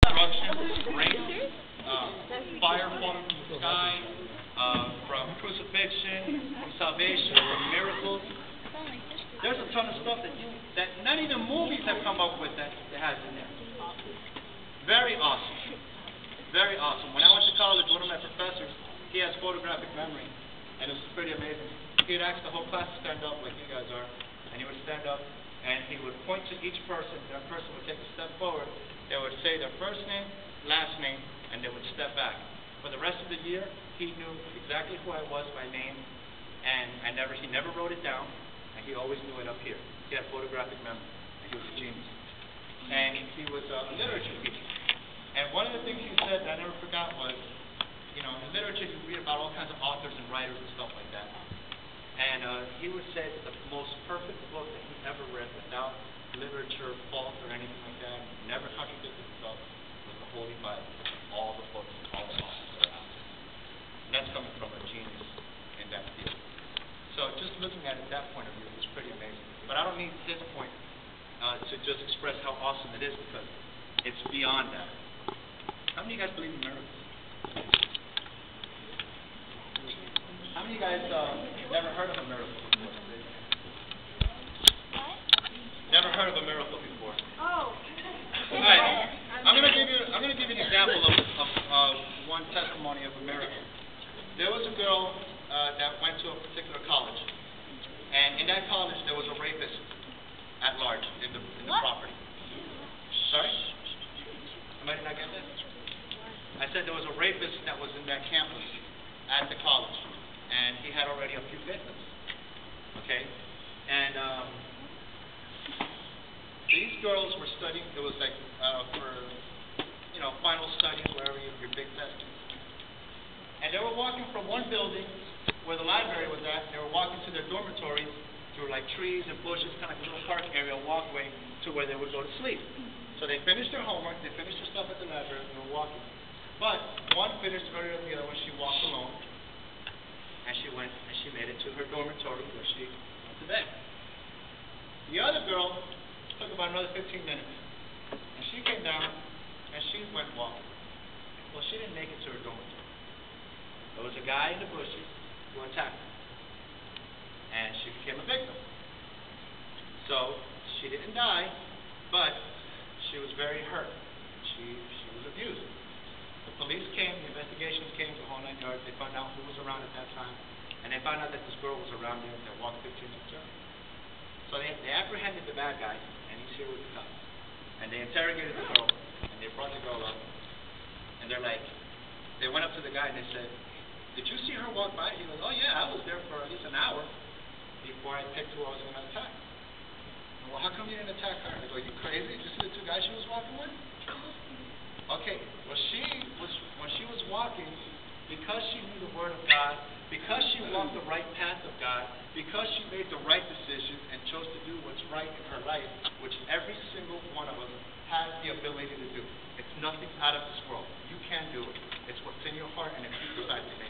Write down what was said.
destruction, rain, fire falling from the sky, from crucifixion, from salvation, from miracles. There's a ton of stuff that none of the movies have come up with that it has in there. Very awesome. Very awesome. When I went to college, one of my professors, he has photographic memory, and it was pretty amazing. He'd ask the whole class to stand up like you guys are, and he would stand up, and he would point to each person. That person would take a step forward. They would say their first name, last name, and they would step back. For the rest of the year, he knew exactly who I was by name, and he never wrote it down, and he always knew it up here. He had photographic memory, and he was a genius. And he was a literature teacher. And one of the things he said that I never forgot was, you know, in literature you read about all kinds of authors and writers and stuff like that. And he would say that the most perfect book that he ever read without literature fault or anything like that, never contradicted himself, was the Holy Bible. All the books, all the authors that are out there. And that's coming from a genius in that field. So just looking at it that point of view was pretty amazing. But I don't need his point to just express how awesome it is, because it's beyond that. How many of you guys believe in miracles? How many of you guys never heard of a miracle before? Never heard of a miracle before? Oh. All right. I'm gonna give you an example of one testimony of a miracle. There was a girl that went to a particular college, and in that college there was a rapist at large in the property. Sorry? Somebody not get that? I said there was a rapist that was in that campus at the college, and he had already a few victims. Okay? And these girls were studying. It was like for, you know, final studies, wherever your big test. And they were walking from one building where the library was at, and they were walking to their dormitories through like trees and bushes, kind of like a little park area, walkway to where they would go to sleep. So they finished their homework, they finished their stuff at the library, and they were walking. But one finished earlier than the other one. She walked alone, and she went and she made it to her dormitory where she went to bed. The other girl took about another 15 minutes, and she came down and she went walking. Well, she didn't make it to her dormitory. There was a guy in the bushes who attacked her, and she became a victim. So she didn't die, but she was very hurt. She was abused. The police came, the investigations came, the whole 9 yards. They found out who was around at that time, and they found out that this girl was around there that walked 15 minutes earlier. So they apprehended the bad guy, and he's here with the cops. And they interrogated the girl, and they brought the girl up, and they went up to the guy and they said, "Did you see her walk by?" He goes, "Oh yeah, I was there for at least an hour before I picked who I was going to attack." Well, how come you didn't attack her? They go, "You crazy? Did you see the two guys she was walking with?" Okay, well when she was walking, because she knew the Word of God, because she walked the right path of God, because she made the right decision and chose to do what's right in her life, which every single one of us has the ability to do. It's nothing out of this world. You can do it. It's what's in your heart and if you decide to make it.